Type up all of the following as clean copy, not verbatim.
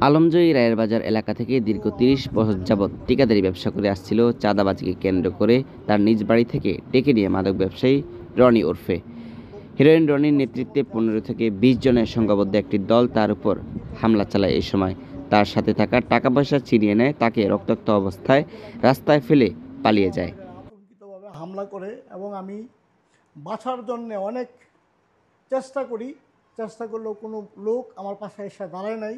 আলমজয়ী রায়ের বাজার এলাকা থেকে দীর্ঘ ৩০ বছর যাবৎ ঠিকাদারি ব্যবসা করে আসছিল চাঁদাবাজিকে কেন্দ্র করে তার নিজ বাড়ি থেকে ডেকে নিয়ে মাদক ব্যবসায়ী রনি ওরফে হিরোইন রনির নেতৃত্বে ১৫ থেকে ২০ জনের সংঘবদ্ধ একটি দল তার উপর হামলা চালায়। এই সময় তার সাথে থাকা টাকা পয়সা ছিনিয়ে নেয়, তাকে রক্তাক্ত অবস্থায় রাস্তায় ফেলে পালিয়ে যায়। আতঙ্কিতভাবে হামলা করে এবং আমি বাঁচার জন্যে অনেক চেষ্টা করি। চেষ্টা করলেও কোনো লোক আমার পাশে এসে দাঁড়ায় নাই।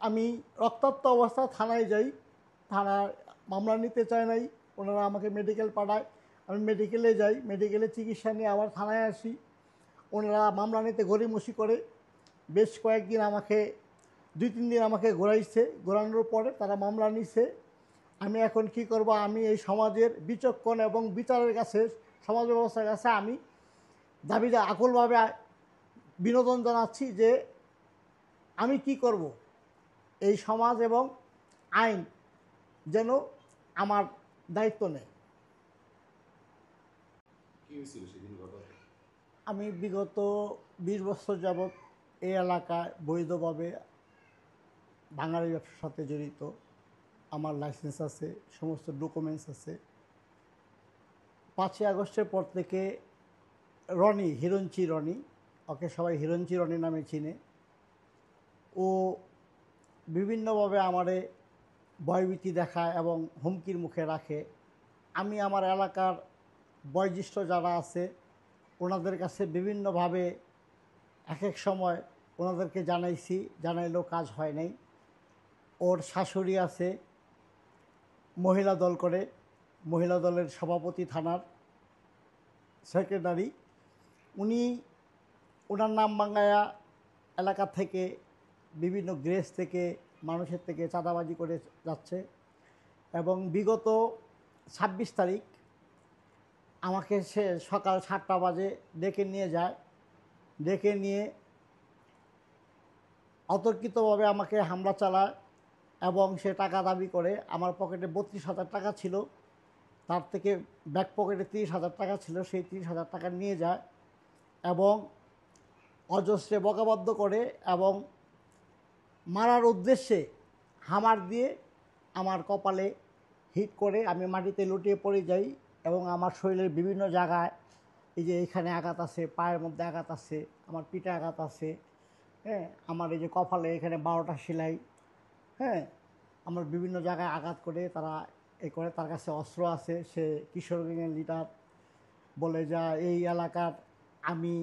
আমি রক্তাক্ত অবস্থায় থানায় যাই, থানায় মামলা নিতে চায় নাই, ওনারা আমাকে মেডিকেল পাঠায়। আমি মেডিকেলে যাই, মেডিকেলে চিকিৎসা নিয়ে আবার থানায় আসি। ওনারা মামলা নিতে গড়িমসি করে বেশ কয়েকদিন আমাকে ২-৩ দিন আমাকে ঘোরাইছে। ঘোরানোর পরে তারা মামলা নিছে। আমি এখন কি করব? আমি এই সমাজের বিচক্ষণ এবং বিচারের কাছে, সমাজ ব্যবস্থার কাছে আমি দাবিতে আকুলভাবে বিনোদন জানাচ্ছি যে আমি কি করব, এই সমাজ এবং আইন যেন আমার দায়িত্ব নেয়। আমি বিগত ২০ বছর যাবৎ এই এলাকায় বৈধভাবে বাঙালি ব্যবসার সাথে জড়িত। আমার লাইসেন্স আছে, সমস্ত ডকুমেন্টস আছে। ৫ই আগস্টের পর থেকে রনি, হিরঞ্চি রনি, ওকে সবাই হিরঞ্চি রনি নামে চিনে, ও বিভিন্নভাবে আমারে ভয়ভীতি দেখায় এবং হুমকির মুখে রাখে। আমি আমার এলাকার বয়োজ্যেষ্ঠ যারা আছে ওনাদের কাছে বিভিন্নভাবে এক এক সময় ওনাদেরকে জানাইছি, জানাইলেও কাজ হয় নাই। ওর শাশুড়ি আছে, মহিলা দল করে, মহিলা দলের সভাপতি, থানার সেক্রেটারি। উনি ওনার নাম বাঙ্গায়া এলাকা থেকে বিভিন্ন গ্রেস থেকে মানুষের থেকে চাঁদাবাজি করে যাচ্ছে। এবং বিগত ২৬ তারিখ আমাকে সে সকাল ৭টা বাজে ডেকে নিয়ে যায়। ডেকে নিয়ে অতর্কিতভাবে আমাকে হামলা চালায় এবং সে টাকা দাবি করে। আমার পকেটে ৩২,০০০ টাকা ছিল, তার থেকে ব্যাক পকেটে ৩০,০০০ টাকা ছিল, সেই ৩০,০০০ টাকা নিয়ে যায় এবং অজস্রে বকাবদ্ধ করে এবং মারার উদ্দেশ্যে হামার দিয়ে আমার কপালে হিট করে আমি মাটিতে লুটিয়ে পড়ে যাই এবং আমার শরীরের বিভিন্ন জায়গায়, এই যে এখানে আঘাত আছে, পায়ের মধ্যে আঘাত আছে, আমার পিঠে আঘাত আছে, হ্যাঁ, আমার এই যে কপালে এখানে ১২টা সেলাই, হ্যাঁ, আমার বিভিন্ন জায়গায় আঘাত করে তারা এ করে। তার কাছে অস্ত্র আছে, সে কিশোর গ্যাংয়ের লিডার বলে যা এই এলাকার আমি